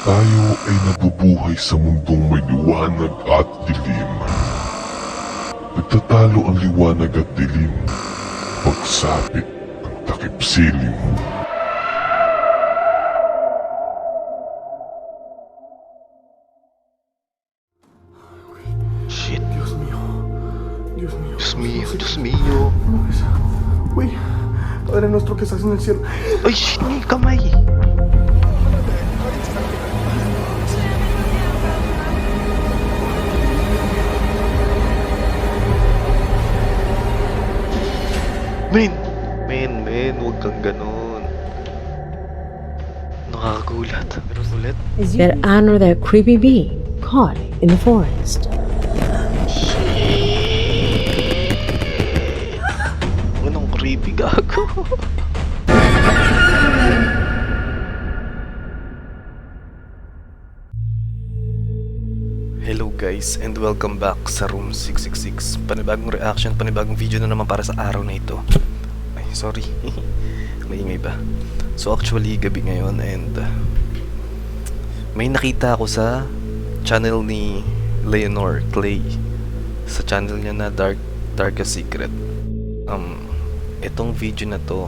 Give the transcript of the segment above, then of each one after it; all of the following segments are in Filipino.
Tayo ay nabubuhay sa mundong may liwanag at dilim. Nagtatalo ang liwanag at dilim, pagsapit ang takip silim. Shit. Dios mío. Dios mío. Diyos mío, Diyos mío. Güey, Padre nuestro que estás en el cielo. Ay, shit, may kamay. Men, huwag kang ganon. Nakakagulat. Pero ulit. That honor that creepy being caught in the forest. Anong creepy gago? Hello guys and welcome back sa room 666. Panibagong reaction, panibagong video na naman para sa araw na ito. Ay, sorry. Maingay ba? So actually, gabi ngayon and may nakita ako sa channel ni Leonor Clay. Sa channel niya na Darkest Secret. Itong video na to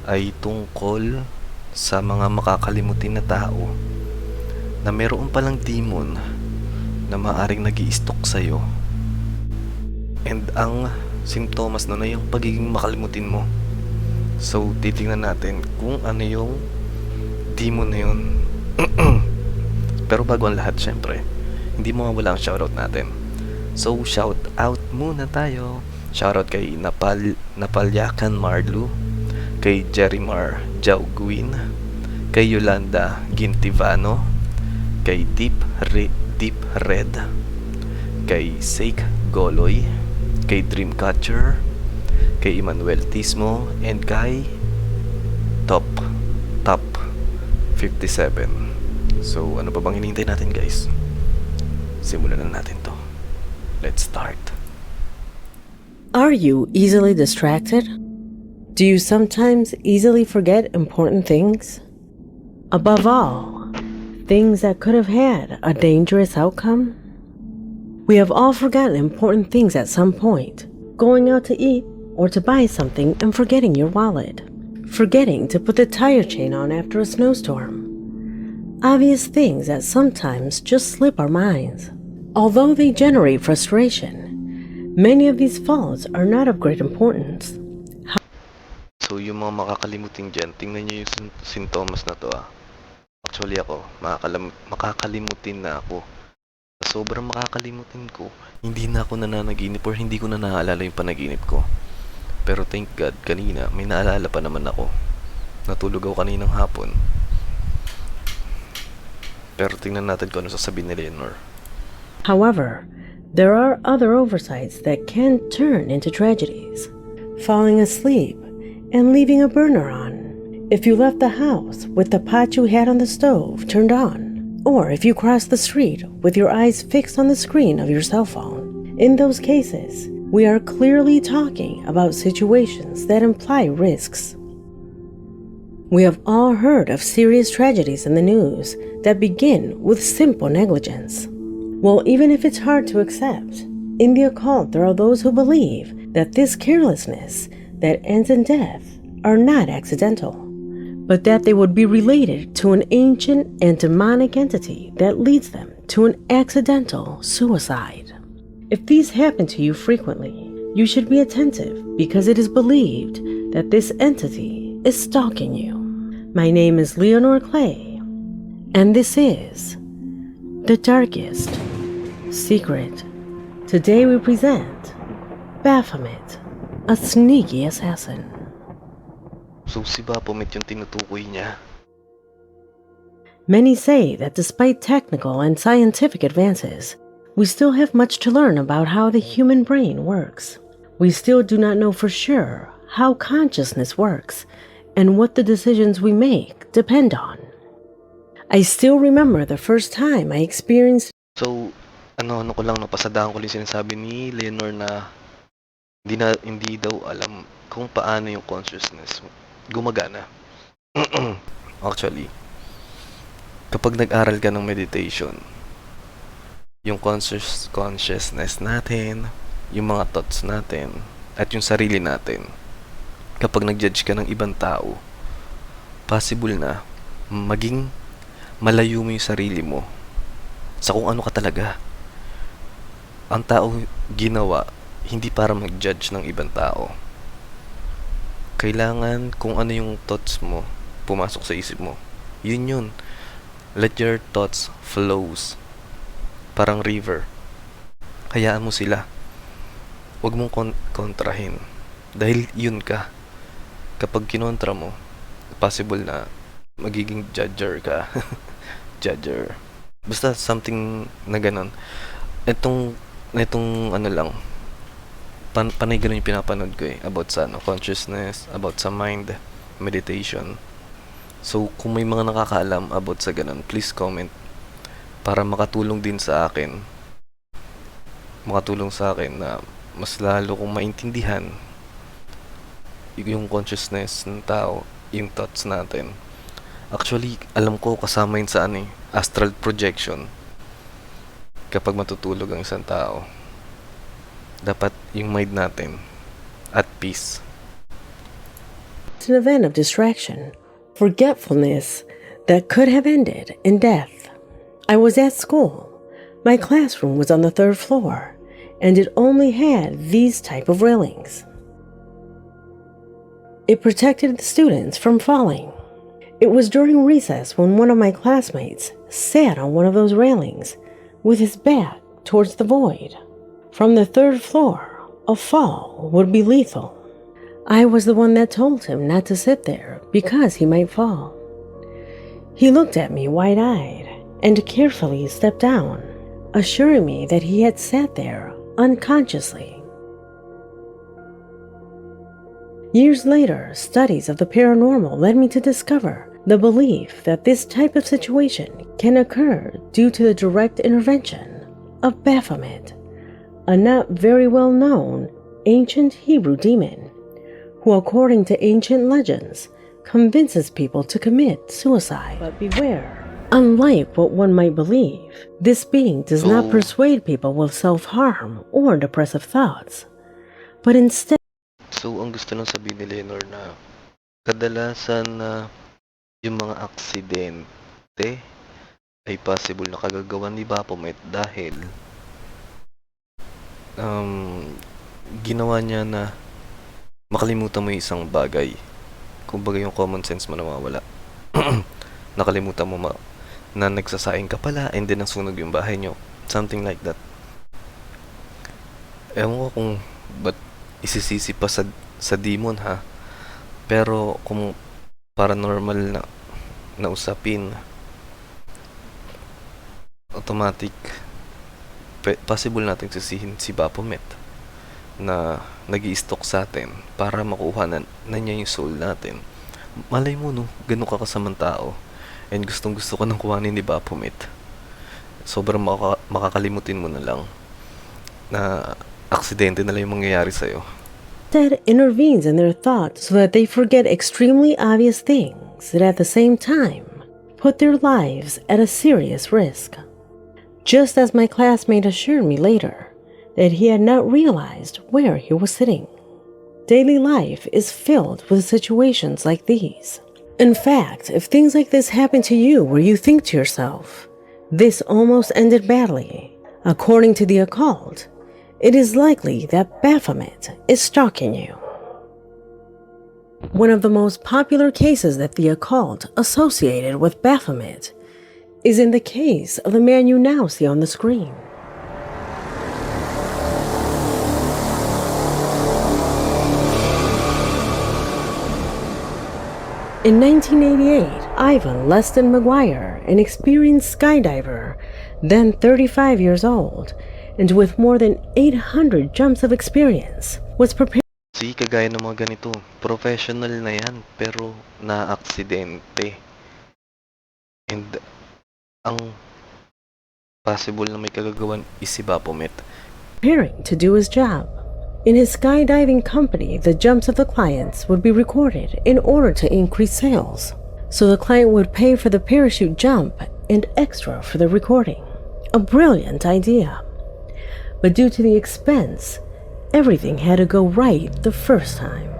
ay tungkol sa mga makakalimutin na tao na meron palang demon na maaring nag-i-stalk sa'yo. And ang simptomas nun ay yung pagiging makalimutin mo. So, titingnan natin kung ano yung demon na yun. Pero bago ang lahat, syempre, hindi mawawala ang shoutout natin. So, shoutout muna tayo. Shoutout kay Napalyakan Marlu, kay Jerimar Jauguin, kay Yolanda Gintivano, kay Deep Red, kay Sake Goloy, kay Dreamcatcher, kay Emmanuel Tismo, and kay Top 57. So, ano pa bang hinihintay natin, guys? Simulan na natin to. Let's start. Are you easily distracted? Do you sometimes easily forget important things? Above all, things that could have had a dangerous outcome? We have all forgotten important things at some point. Going out to eat or to buy something and forgetting your wallet. Forgetting to put the tire chain on after a snowstorm. Obvious things that sometimes just slip our minds. Although they generate frustration, many of these faults are not of great importance. So, yung mga makakalimutin dyan, tingnan nyo yung sintomas na to ah. Actually ako, makakalimutin na ako. Sobrang makakalimutin ko, hindi na ako nananaginip or hindi ko na naaalala yung panaginip ko. Pero thank God, kanina may naalala pa naman ako. Natulog ako kaninang hapon. Pero tingnan natin kung ano sasabihin ni Leonor. However, there are other oversights that can turn into tragedies. Falling asleep and leaving a burner on. If you left the house with the pot you had on the stove turned on. Or if you crossed the street with your eyes fixed on the screen of your cell phone. In those cases, we are clearly talking about situations that imply risks. We have all heard of serious tragedies in the news that begin with simple negligence. Well, even if it's hard to accept, in the occult there are those who believe that this carelessness that ends in death are not accidental, but that they would be related to an ancient and demonic entity that leads them to an accidental suicide. If these happen to you frequently, you should be attentive because it is believed that this entity is stalking you. My name is Leonor Clay, and this is The Darkest Secret. Today we present Baphomet, a sneaky assassin. So si Baphomet yung tinutukoy niya. Many say that despite technical and scientific advances, we still have much to learn about how the human brain works. We still do not know for sure how consciousness works and what the decisions we make depend on. I still remember the first time I experienced. So, ano ko lang, napasadahan ko lang sinasabi ni Leonor na hindi daw alam kung paano yung consciousness gumagana. Actually, kapag nag-aral ka ng meditation, yung consciousness natin, yung mga thoughts natin, at yung sarili natin, kapag nag-judge ka ng ibang tao, possible na maging malayo mo yung sarili mo sa kung ano ka talaga. Ang tao ginawa hindi para mag-judge ng ibang tao. Kailangan kung ano yung thoughts mo pumasok sa isip mo, yun. Let your thoughts flows, parang river. Hayaan mo sila, huwag mong kontrahin, dahil yun ka. Kapag kinontra mo, possible na magiging judger ka. Judger, basta something na ganon. Itong ano lang, panay ganun yung pinapanood ko about sa consciousness, about sa mind, meditation. So kung may mga nakakaalam about sa ganun, please comment para makatulong din sa akin, na mas lalo kong maintindihan yung consciousness ng tao, yung thoughts natin. Actually, alam ko kasama yun sa astral projection. Kapag matutulog ang isang tao, dapat yung mind natin at peace. It's an event of distraction, forgetfulness that could have ended in death. I was at school. My classroom was on the 3rd floor, and it only had these type of railings. It protected the students from falling. It was during recess when one of my classmates sat on one of those railings with his back towards the void. From the 3rd floor, a fall would be lethal. I was the one that told him not to sit there because he might fall. He looked at me wide-eyed and carefully stepped down, assuring me that he had sat there unconsciously. Years later, studies of the paranormal led me to discover the belief that this type of situation can occur due to the direct intervention of Baphomet, a not very well-known ancient Hebrew demon, who, according to ancient legends, convinces people to commit suicide. But beware. Unlike what one might believe, this being does not persuade people with self-harm or depressive thoughts, but instead. So, ang gusto nang sabihin ni Lenor na kadalasan na yung mga aksidente ay possible na kagagawan ni Baphomet dahil ginawa niya na makalimutan mo yung isang bagay. Kumbaga yung common sense mo nawawala. Nakalimutan mo na nagsasaing ka pala and then nasunog yung bahay nyo. Something like that. Ewan ko kung ba't isisisi pa sa demon ha. Pero kung paranormal na usapin, automatic possible nating sisihin si Baphomet na nag-i-stalk sa atin para makuha na niya yung soul natin. Malay mo ganun ka kasamang tao and gustong gusto ka nang kuhanin ni Baphomet. Sobrang makakalimutin mo na lang na aksidente na lang yung mangyayari sa'yo. Instead intervenes in their thoughts so that they forget extremely obvious things that at the same time put their lives at a serious risk. Just as my classmate assured me later that he had not realized where he was sitting. Daily life is filled with situations like these. In fact, if things like this happen to you where you think to yourself, this almost ended badly, according to the occult, it is likely that Baphomet is stalking you. One of the most popular cases that the occult associated with Baphomet is in the case of the man you now see on the screen. In 1988, Ivan Leston McGuire, an experienced skydiver, then 35 years old, and with more than 800 jumps of experience, was prepared. Kagaya ng mga ganito, professional na yan, pero na-aksidente. And ang possible na may kagagawan is si Baphomet. Preparing to do his job. In his skydiving company, the jumps of the clients would be recorded in order to increase sales. So the client would pay for the parachute jump and extra for the recording. A brilliant idea. But due to the expense, everything had to go right the first time.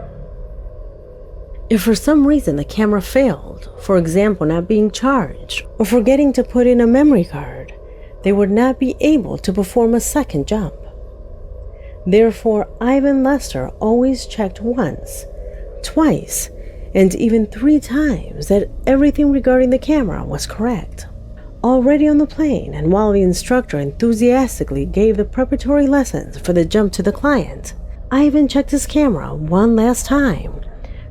If for some reason the camera failed, for example not being charged or forgetting to put in a memory card, they would not be able to perform a second jump. Therefore, Ivan Lester always checked once, twice, and even 3 times that everything regarding the camera was correct. Already on the plane, and while the instructor enthusiastically gave the preparatory lessons for the jump to the client, Ivan checked his camera one last time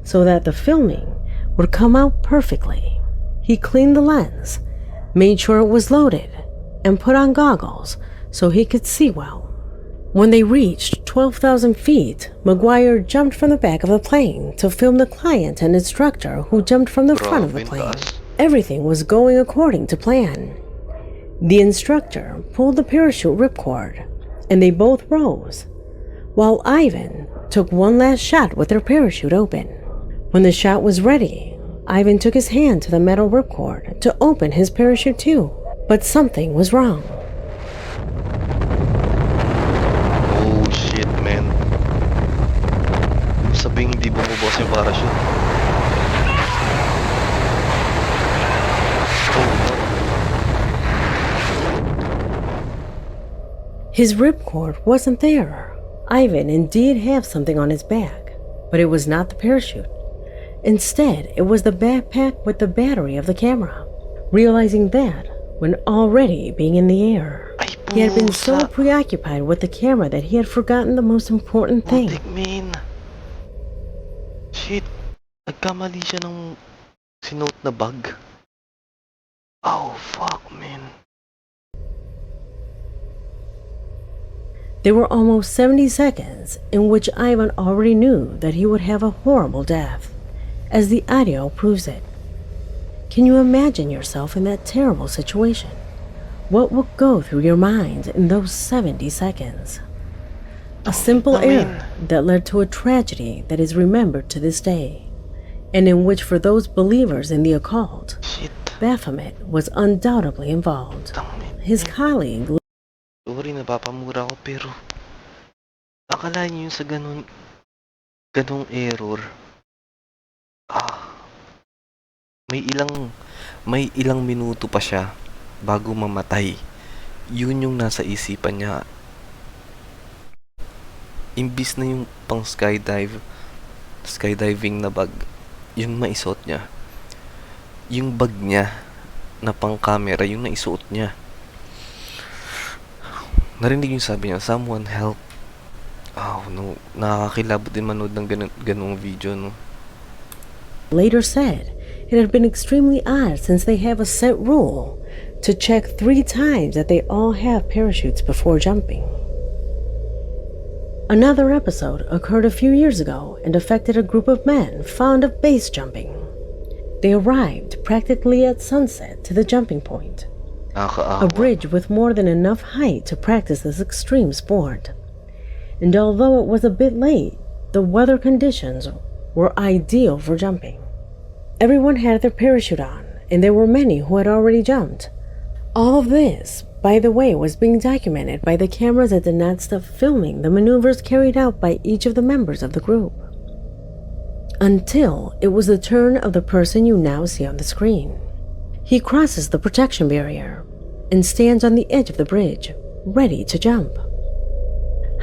so that the filming would come out perfectly. He cleaned the lens, made sure it was loaded, and put on goggles so he could see well. When they reached 12,000 feet, McGuire jumped from the back of the plane to film the client and instructor who jumped from the front of the plane. Everything was going according to plan. The instructor pulled the parachute ripcord, and they both rose, while Ivan took one last shot with their parachute open. When the shot was ready, Ivan took his hand to the metal ripcord to open his parachute too, but something was wrong. Oh shit, man. Sabing hindi bumubukas yung parachute. His ripcord wasn't there. Ivan indeed had something on his back, but it was not the parachute. Instead, it was the backpack with the battery of the camera. Realizing that, when already being in the air, he had been so preoccupied with the camera that he had forgotten the most important thing. Man. Shit. Nagkamali siya ng sinuot na bag. Oh, fuck, man. There were almost 70 seconds in which Ivan already knew that he would have a horrible death, as the audio proves it. Can you imagine yourself in that terrible situation? What would go through your mind in those 70 seconds? A simple error that led to a tragedy that is remembered to this day, and in which for those believers in the occult, Baphomet was undoubtedly involved. His colleague... Sorry, napapamura ako pero akala niyo yung sa ganong error. May ilang minuto pa siya bago mamatay. Yun yung nasa isipan niya. Imbis na yung pang skydiving na bag, yung maisuot niya. Yung bag niya na pang camera, yung naisuot niya. Narinig yung sabi niya, someone help. Oh no, nakakakilabot din manood ng ganong video, no? Later said it had been extremely odd since they have a set rule to check 3 times that they all have parachutes before jumping. Another episode occurred a few years ago and affected a group of men fond of base jumping. They arrived practically at sunset to the jumping point. A bridge with more than enough height to practice this extreme sport. And although it was a bit late, the weather conditions were ideal for jumping. Everyone had their parachute on, and there were many who had already jumped. All of this, by the way, was being documented by the cameras that did not stop filming the maneuvers carried out by each of the members of the group. Until it was the turn of the person you now see on the screen. He crosses the protection barrier and stands on the edge of the bridge, ready to jump.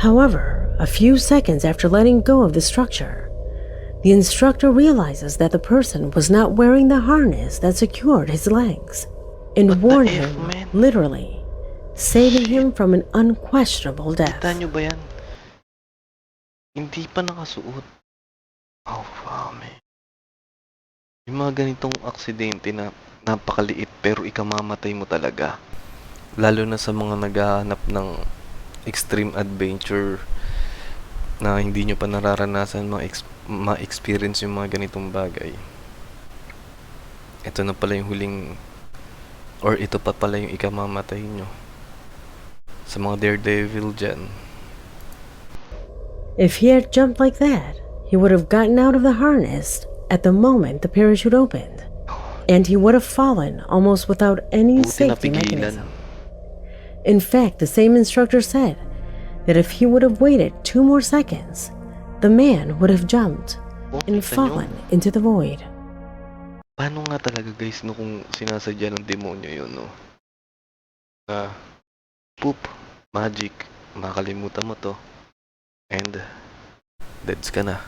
However, a few seconds after letting go of the structure, the instructor realizes that the person was not wearing the harness that secured his legs and warned him, literally, saving him from an unquestionable death. Kita nyo ba yan? Hindi pa nakasuot. Oh, man. Yung mga ganitong aksidente na napakaliit pero ikamamatay mo talaga. Lalo na sa mga naghahanap ng extreme adventure na hindi nyo pa nararanasan ma-experience yung mga ganitong bagay. Ito na pala yung huling or ito pa pala yung ikamamatay nyo. Sa mga daredevil dyan. If he had jumped like that, he would have gotten out of the harness at the moment the parachute opened, and he would have fallen almost without any Buti safety napigilan. mechanism. In fact, the same instructor said that if he would have waited 2 more seconds, the man would have jumped and Kita nyo? fallen into the void. Paano nga talaga guys no kung sinasadya ng demonyo yun no? Poop, magic, makakalimutan mo to. And deads ka na.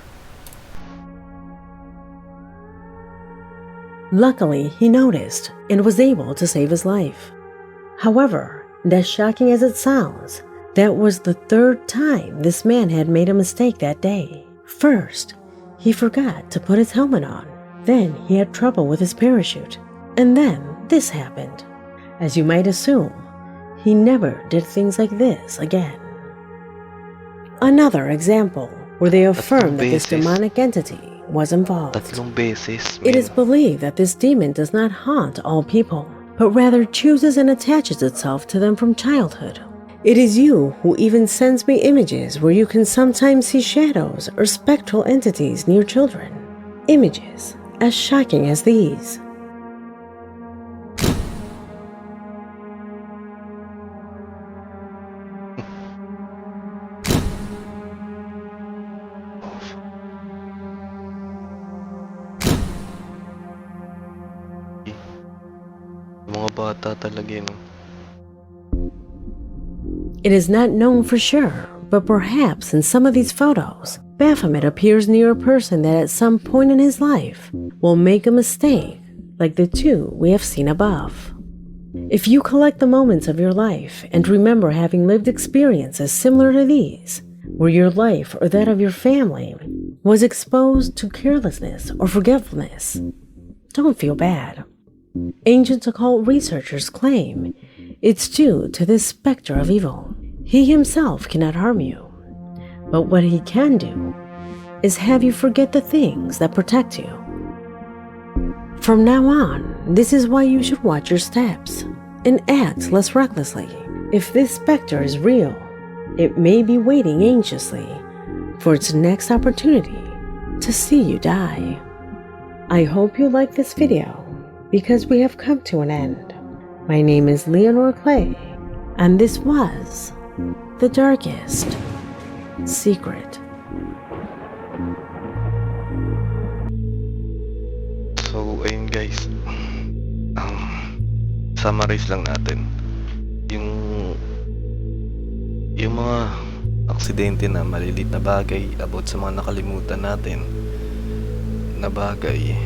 Luckily, he noticed and was able to save his life. However, as shocking as it sounds, that was the 3rd time this man had made a mistake that day. First, he forgot to put his helmet on. Then he had trouble with his parachute. And then this happened. As you might assume, he never did things like this again. Another example where they affirm that this beses. demonic entity was involved. 3 beses. It men. is believed that this demon does not haunt all people, but rather chooses and attaches itself to them from childhood. It is you who even sends me images where you can sometimes see shadows or spectral entities near children. Images as shocking as these. Mga bata talaga yun. It is not known for sure, but perhaps in some of these photos, Baphomet appears near a person that at some point in his life will make a mistake, like the 2 we have seen above. If you collect the moments of your life and remember having lived experiences similar to these, where your life or that of your family was exposed to carelessness or forgetfulness, don't feel bad. Ancient occult researchers claim it's due to this specter of evil. He himself cannot harm you, but what he can do is have you forget the things that protect you. From now on, this is why you should watch your steps and act less recklessly. If this specter is real, it may be waiting anxiously for its next opportunity to see you die. I hope you like this video because we have come to an end. My name is Leonor Clay, and this was The Darkest Secret. So, ayun guys. Summarize lang natin. Yung mga aksidente na malilit na bagay about sa mga nakalimutan natin na bagay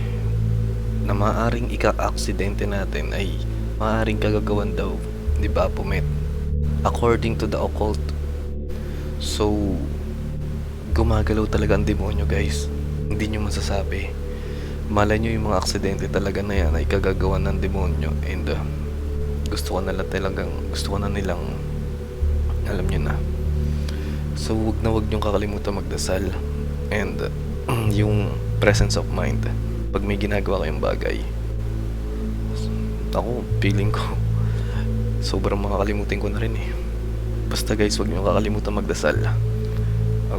na maaaring ika-aksidente natin ay maaaring kagagawan daw ni Baphomet according to the occult. So, gumagalaw talaga ang demonyo guys. Hindi nyo masasabi. Malay nyo yung mga aksidente talaga na yan ay kagagawan ng demonyo. And gusto ko na nilang alam nyo na. So, wag nyo kakalimutan magdasal. And yung presence of mind pag may ginagawa kayong bagay. Ako, feeling ko sobrang makakalimutin ko na rin eh. Basta guys, wag nyo kakalimutan magdasal.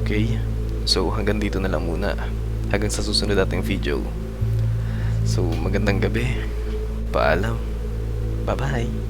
Okay? So, hanggang dito na lang muna. Hanggang sa susunod nating video. So, magandang gabi. Paalam. Bye-bye.